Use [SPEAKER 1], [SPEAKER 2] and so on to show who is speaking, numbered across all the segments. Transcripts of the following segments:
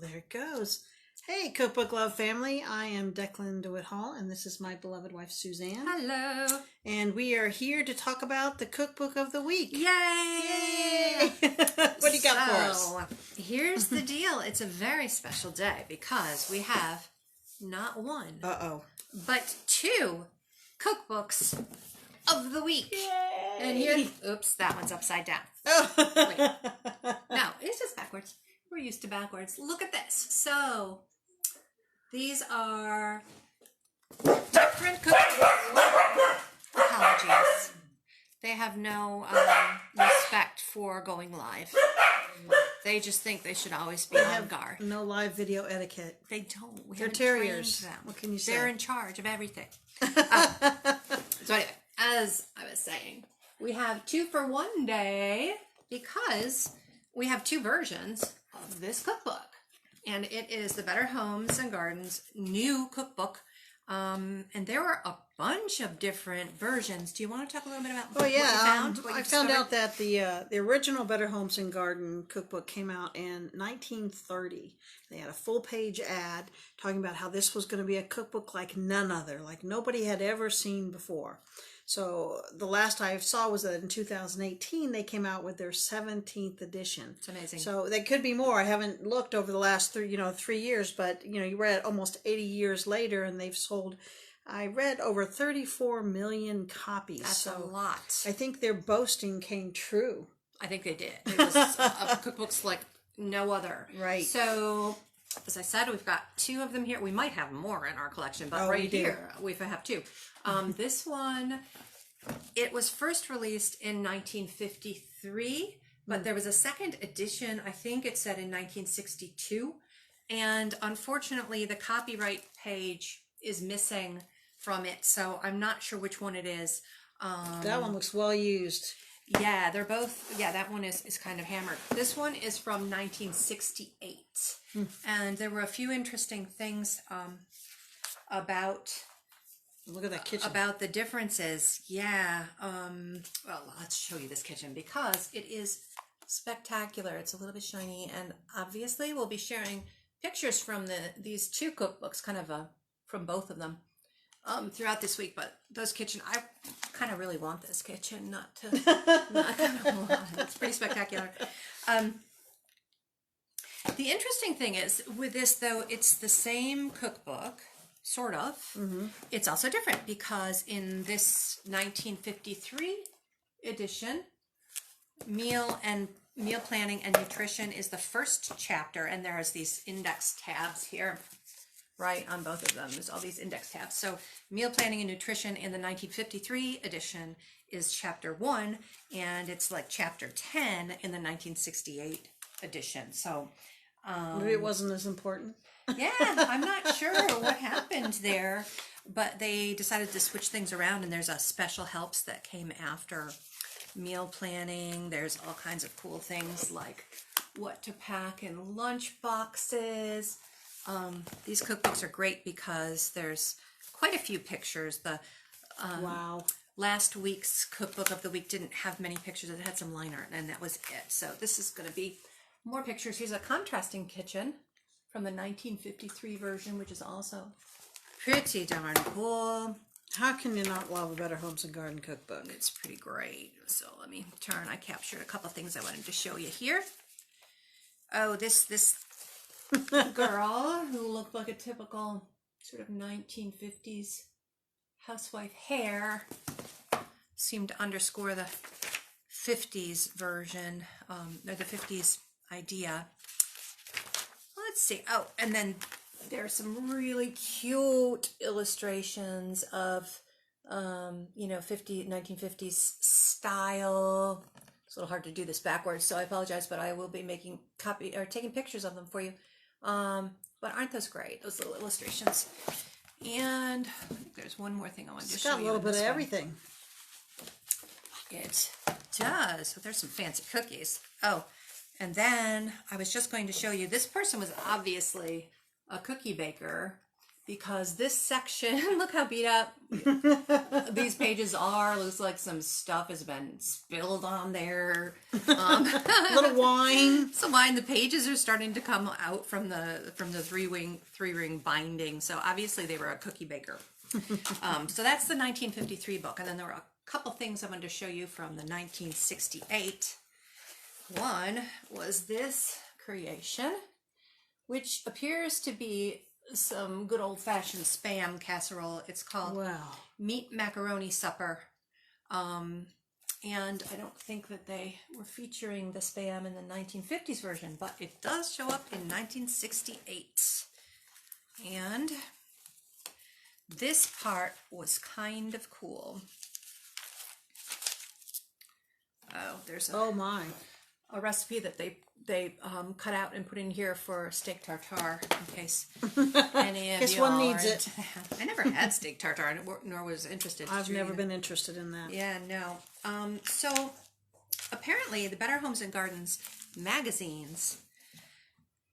[SPEAKER 1] There it goes. Hey, Cookbook Love family. I am Declan DeWitt Hall, and this is my beloved wife, Suzanne.
[SPEAKER 2] Hello.
[SPEAKER 1] And we are here to talk about the Cookbook of the Week.
[SPEAKER 2] Yay!
[SPEAKER 1] What do you got for us?
[SPEAKER 2] So, here's the deal. It's a very special day because we have not one, but two cookbooks of the week.
[SPEAKER 1] Yay!
[SPEAKER 2] And here, oops, that one's upside down.
[SPEAKER 1] Oh.
[SPEAKER 2] Wait. No, it's just backwards. We're used to backwards. Look at this. So, these are different cookbooks. Apologies. They have no respect for going live. They just think they should always be on guard.
[SPEAKER 1] No live video etiquette.
[SPEAKER 2] They don't.
[SPEAKER 1] They're terriers. What can you say?
[SPEAKER 2] They're in charge of everything. So anyway, as I was saying, we have 2 for 1 day because we have 2 versions of this cookbook. And it is the Better Homes and Gardens new cookbook. And there were a bunch of different versions. Do you want to talk a little bit about what you found?
[SPEAKER 1] I found out that the original Better Homes and Garden cookbook came out in 1930. They had a full-page ad talking about how this was going to be a cookbook like none other, like nobody had ever seen before. So the last I saw was that in 2018 they came out with their 17th edition.
[SPEAKER 2] It's amazing.
[SPEAKER 1] So they could be more. I haven't looked over the last 3 years, but you read almost 80 years later, and they've sold. I read over 34 million copies.
[SPEAKER 2] That's a lot.
[SPEAKER 1] I think their boasting came true.
[SPEAKER 2] I think they did. It was cookbooks like no other.
[SPEAKER 1] Right.
[SPEAKER 2] So, as I said, we've got 2 of them here. We might have more in our collection, but right here we have 2. This one, it was first released in 1953, but there was a second edition. I think it said in 1962. And unfortunately, the copyright page is missing from it, so I'm not sure which one it is.
[SPEAKER 1] That one looks well used.
[SPEAKER 2] Yeah, they're both, that one is kind of hammered. This one is from 1968. And there were a few interesting things about...
[SPEAKER 1] Look at that kitchen.
[SPEAKER 2] About the differences. Yeah. Well, let's show you this kitchen because it is spectacular. It's a little bit shiny, and obviously we'll be sharing pictures from these 2 cookbooks, kind of from both of them, throughout this week. But those kitchen, I kind of really want this kitchen, not it's pretty spectacular. The interesting thing is with this, though, it's the same cookbook, sort of. It's also different because in this 1953 edition, meal planning and nutrition is the first chapter, and there's these index tabs here, right, on both of them. There's all these index tabs. So meal planning and nutrition in the 1953 edition is chapter 1, and it's like chapter 10 in the 1968 edition. So
[SPEAKER 1] maybe it wasn't as important.
[SPEAKER 2] Yeah, I'm not sure what happened there, but they decided to switch things around, and there's a special helps that came after meal planning. There's all kinds of cool things like what to pack in lunch boxes. These cookbooks are great because there's quite a few pictures. The
[SPEAKER 1] wow.
[SPEAKER 2] Last week's cookbook of the week didn't have many pictures. It had some line art, and that was it. So this is going to be more pictures. Here's a contrasting kitchen from the 1953 version, which is also pretty darn cool.
[SPEAKER 1] How can you not love a Better Homes and Garden cookbook?
[SPEAKER 2] It's pretty great. So let me turn. I captured a couple things I wanted to show you here. Oh, this girl who looked like a typical sort of 1950s housewife hair seemed to underscore the 50s version, or the 50s idea. Let's see. Oh, and then there's some really cute illustrations of, 1950s style. It's a little hard to do this backwards, so I apologize, but I will be taking pictures of them for you. But aren't those great, those little illustrations? And I think there's one more thing I wanted to show you.
[SPEAKER 1] It's got a little bit of everything.
[SPEAKER 2] It does. So there's some fancy cookies. Oh, and then I was just going to show you, this person was obviously a cookie baker, because this section, look how beat up these pages are. Looks like some stuff has been spilled on there.
[SPEAKER 1] A little wine.
[SPEAKER 2] Some wine. The pages are starting to come out from the three ring binding. So obviously they were a cookie baker. So that's the 1953 book, and then there were a couple things I wanted to show you from the 1968. One was this creation, which appears to be some good old-fashioned Spam casserole. It's called Meat Macaroni Supper. And I don't think that they were featuring the Spam in the 1950s version, but it does show up in 1968. And this part was kind of cool. Oh, there's a recipe that they cut out and put in here for steak tartare, in case any of
[SPEAKER 1] Guess
[SPEAKER 2] you
[SPEAKER 1] one
[SPEAKER 2] all
[SPEAKER 1] needs
[SPEAKER 2] are
[SPEAKER 1] it.
[SPEAKER 2] I never had steak tartare, nor was interested.
[SPEAKER 1] I've never been interested in that.
[SPEAKER 2] Yeah, no. So apparently the Better Homes and Gardens magazines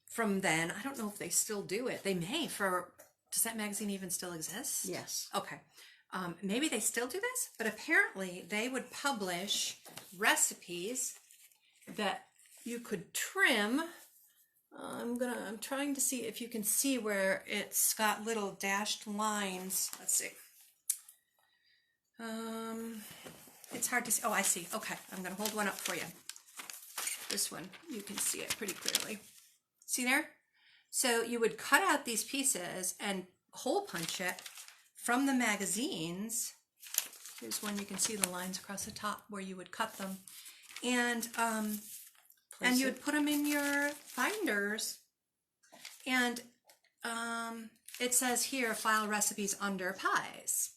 [SPEAKER 2] from then, I don't know if they still do it. They may. Does that magazine even still exist?
[SPEAKER 1] Yes.
[SPEAKER 2] Okay. Maybe they still do this, but apparently they would publish recipes that you could trim. I'm trying to see if you can see where it's got little dashed lines. Let's see. It's hard to see. Oh, I see. Okay, I'm gonna hold one up for you. This one, you can see it pretty clearly. See there? So you would cut out these pieces and hole punch it from the magazines. Here's one, you can see the lines across the top where you would cut them. And you would put them in your binders. And it says here, file recipes under pies.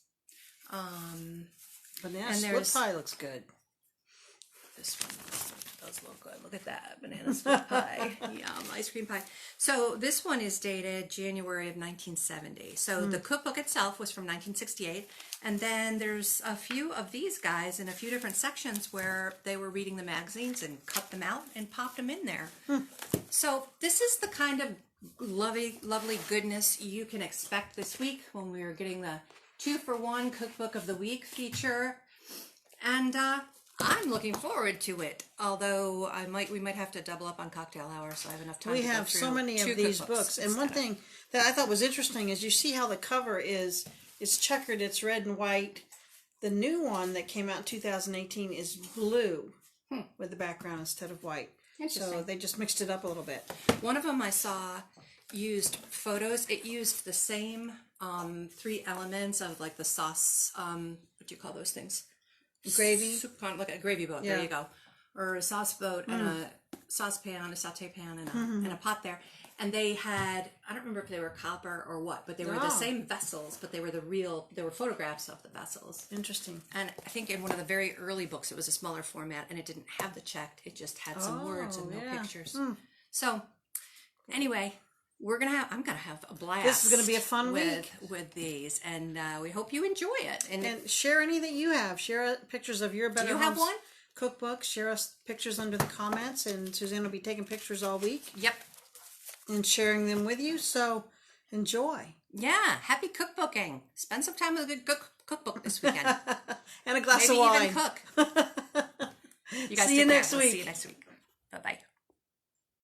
[SPEAKER 1] Banana split pie looks good.
[SPEAKER 2] This one does look good. Look at that, banana split pie. Yum, ice cream pie. So this one is dated January of 1970. So the cookbook itself was from 1968. And then there's a few of these guys in a few different sections where they were reading the magazines and cut them out and popped them in there. So this is the kind of lovely goodness you can expect this week when we are getting the 2-for-1 Cookbook of the Week feature. And I'm looking forward to it. Although we might have to double up on cocktail hour, so I have enough time.
[SPEAKER 1] We
[SPEAKER 2] to
[SPEAKER 1] have
[SPEAKER 2] go through
[SPEAKER 1] so many of these books, and one
[SPEAKER 2] instead
[SPEAKER 1] thing that I thought was interesting is you see how the cover is. It's checkered. It's red and white. The new one that came out in 2018 is blue with the background instead of white. So they just mixed it up a little bit.
[SPEAKER 2] One of them I saw used photos. It used the same 3 elements of like the sauce. What do you call those things?
[SPEAKER 1] Gravy.
[SPEAKER 2] Like a gravy boat. Yeah. There you go. Or a sauce boat and a saucepan, a saute pan, and a pot there. And they had, I don't remember if they were copper or what, but they were the same vessels, but they were they were photographs of the vessels.
[SPEAKER 1] Interesting.
[SPEAKER 2] And I think in one of the very early books, it was a smaller format, and it didn't have the checked. It just had some words and no pictures. So anyway, I'm gonna have a blast.
[SPEAKER 1] This is gonna be a fun week
[SPEAKER 2] with these, and we hope you enjoy it.
[SPEAKER 1] And share any that you have. Share pictures of your Better Homes
[SPEAKER 2] have one?
[SPEAKER 1] Cookbook. Share us pictures under the comments, and Suzanne will be taking pictures all week.
[SPEAKER 2] Yep. And
[SPEAKER 1] sharing them with you. So enjoy.
[SPEAKER 2] Yeah, happy cookbooking. Spend some time with a good cookbook this weekend.
[SPEAKER 1] And a glass of wine.
[SPEAKER 2] Maybe even cook. You guys
[SPEAKER 1] See you next week.
[SPEAKER 2] See you next week. Bye bye.